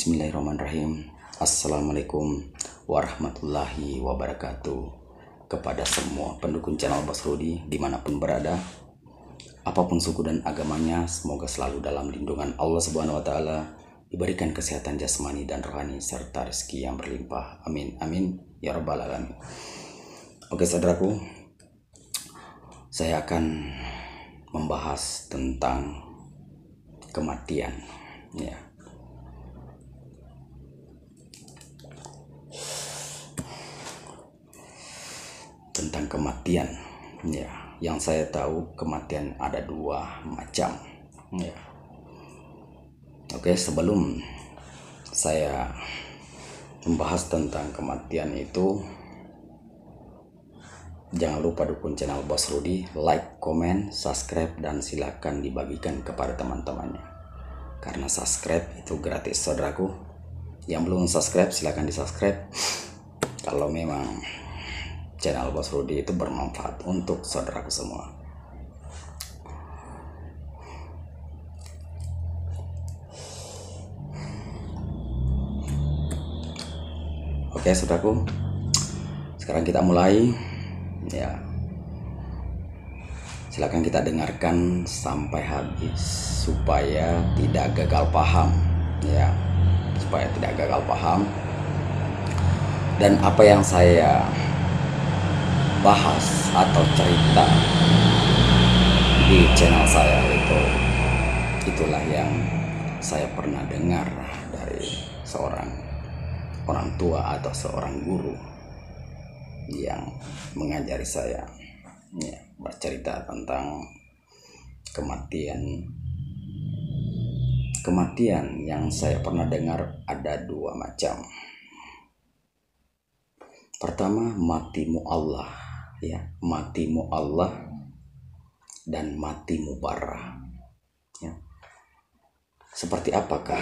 Bismillahirrahmanirrahim. Assalamualaikum warahmatullahi wabarakatuh. Kepada semua pendukung channel Bos Rudi dimanapun berada, apapun suku dan agamanya, semoga selalu dalam lindungan Allah Subhanahu wa Ta'ala, diberikan kesehatan jasmani dan rohani serta rezeki yang berlimpah. Amin amin ya rabbal alamin. Oke saudaraku, saya akan membahas tentang kematian, ya. Tentang kematian, ya. Yang saya tahu kematian ada dua macam, ya. Oke, sebelum saya membahas tentang kematian itu, jangan lupa dukung channel Bos Rudi, like, komen, subscribe, dan silakan dibagikan kepada teman-temannya. Karena subscribe itu gratis, saudaraku. Yang belum subscribe silakan di subscribe. Kalau memang channel Bos Rudi itu bermanfaat untuk saudaraku semua. Oke saudaraku, sekarang kita mulai, ya. Silakan kita dengarkan sampai habis supaya tidak gagal paham, ya. Supaya tidak gagal paham. Dan apa yang saya bahas atau cerita di channel saya itulah yang saya pernah dengar dari seorang orang tua atau seorang guru yang mengajari saya, ya, bercerita tentang kematian. Kematian yang saya pernah dengar ada dua macam. Pertama, matimu Allah, ya, matimu Allah dan matimu bara, ya. Seperti apakah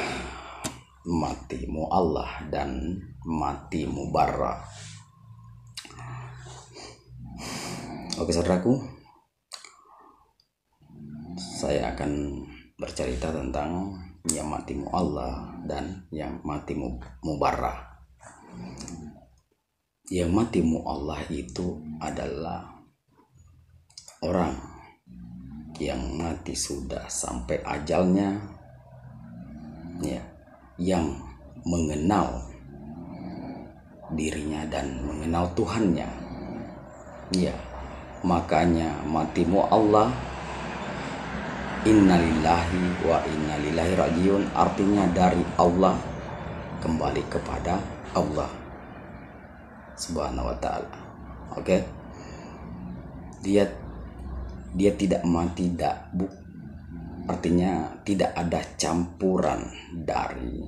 matimu Allah dan matimu bara? Oke saudaraku, saya akan bercerita tentang yang matimu Allah dan yang matimu bara. Yang matimu Allah itu adalah orang yang mati sudah sampai ajalnya, ya, yang mengenal dirinya dan mengenal Tuhannya, ya. Makanya matimu Allah, innalillahi wa innalillahi rajiun, artinya dari Allah kembali kepada Allah Subhanahu wa Ta'ala. Oke. Dia tidak mati, artinya tidak ada campuran dari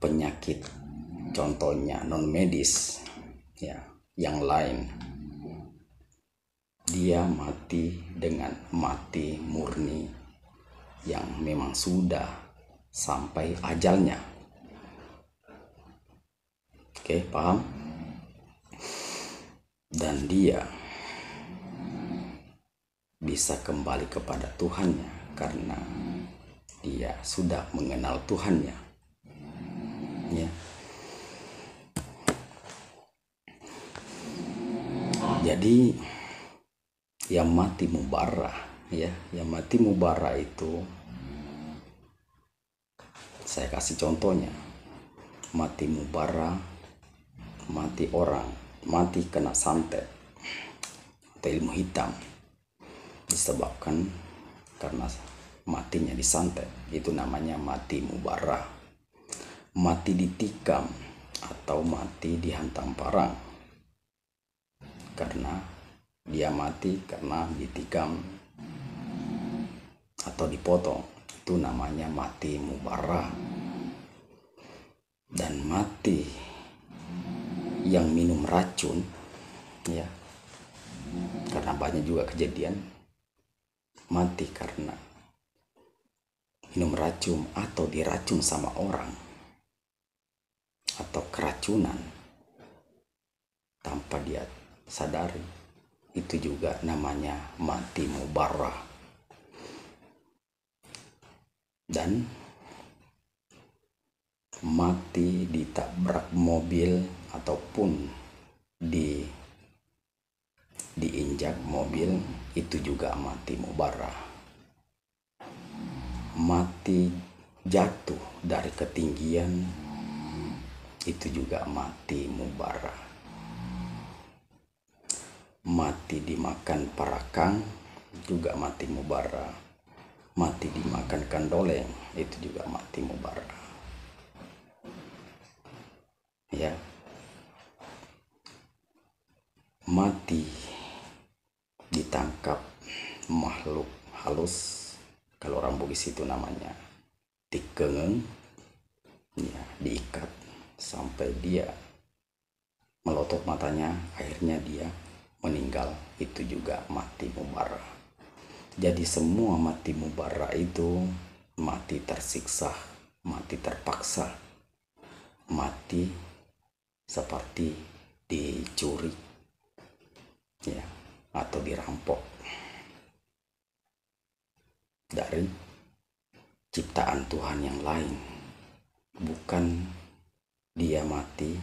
penyakit, contohnya non medis, ya, yang lain. Dia mati dengan mati murni yang memang sudah sampai ajalnya. Oke, paham? Dan dia bisa kembali kepada Tuhannya karena dia sudah mengenal Tuhannya, ya. Jadi yang mati mubara, ya, yang mati mubara itu saya kasih contohnya. Mati mubara, mati orang, mati kena santet atau ilmu hitam, disebabkan karena matinya disantet, itu namanya mati mubara. Mati ditikam atau mati dihantam parang, karena dia mati karena ditikam atau dipotong, itu namanya mati mubara. Dan mati yang minum racun, ya, karena banyak juga kejadian mati karena minum racun atau diracun sama orang atau keracunan tanpa dia sadari, itu juga namanya mati mubarrah. dan mati ditabrak mobil ataupun diinjak mobil, itu juga mati mubarah. Mati jatuh dari ketinggian, itu juga mati mubarah. Mati dimakan parakang, juga mati mubarah. Mati dimakan kandoleng, itu juga mati mubarah. Ya, mati ditangkap makhluk halus, kalau orang Bugis itu namanya tikengeng, ya, diikat sampai dia melotot matanya, akhirnya dia meninggal, itu juga mati mubarah. Jadi semua mati mubarah itu mati tersiksa, mati terpaksa, mati seperti dicuri, ya, atau dirampok dari ciptaan Tuhan yang lain. Bukan dia mati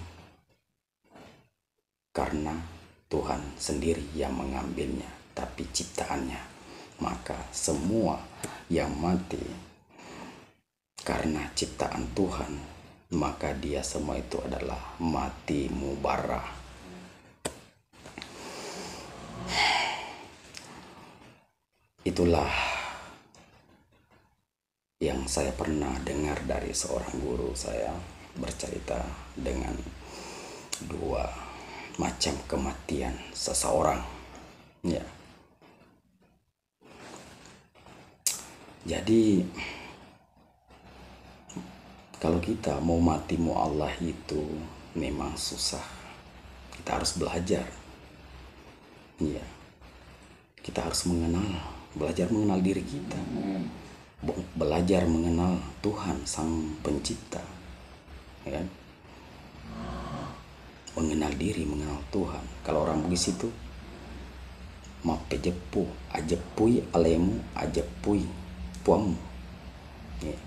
karena Tuhan sendiri yang mengambilnya, tapi ciptaannya. Maka semua yang mati karena ciptaan Tuhan, maka dia semua itu adalah mati mubarah. Itulah yang saya pernah dengar dari seorang guru saya bercerita dengan dua macam kematian seseorang, ya. Jadi kalau kita mau mati mu Allah itu memang susah. Kita harus belajar. Iya. Kita harus belajar mengenal diri kita. Belajar mengenal Tuhan Sang Pencipta. Ya kan? Mengenal diri, mengenal Tuhan. Kalau orang Bugis itu mapejepu, ajepui alemu, ajepui puamu. Ya.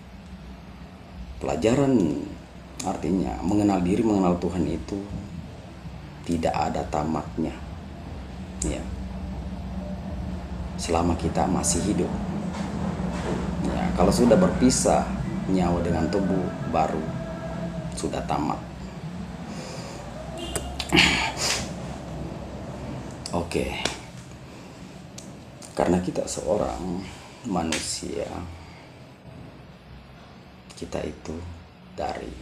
Pelajaran artinya mengenal diri, mengenal Tuhan itu tidak ada tamatnya, ya, selama kita masih hidup. Ya, kalau sudah berpisah nyawa dengan tubuh, baru sudah tamat. Oke, karena kita seorang manusia, kita itu dari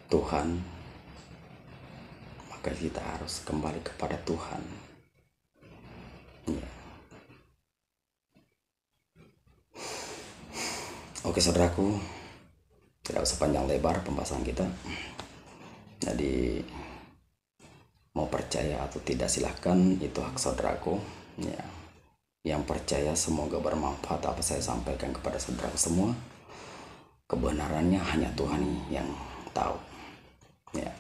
Tuhan, maka kita harus kembali kepada Tuhan. Ya. Oke saudaraku, tidak usah panjang lebar pembahasan kita. Jadi mau percaya atau tidak silahkan, itu hak saudaraku. Ya. Yang percaya semoga bermanfaat apa saya sampaikan kepada saudara semua. Kebenarannya hanya Tuhan yang tahu. Ya.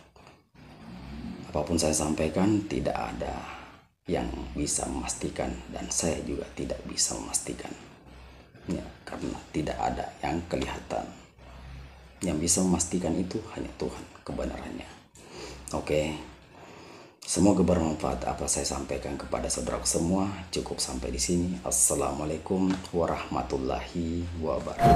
Apapun saya sampaikan tidak ada yang bisa memastikan, dan saya juga tidak bisa memastikan. Ya, karena tidak ada yang kelihatan. Yang bisa memastikan itu hanya Tuhan kebenarannya. Oke. Semoga bermanfaat apa saya sampaikan kepada saudara semua. Cukup sampai di sini. Assalamualaikum warahmatullahi wabarakatuh.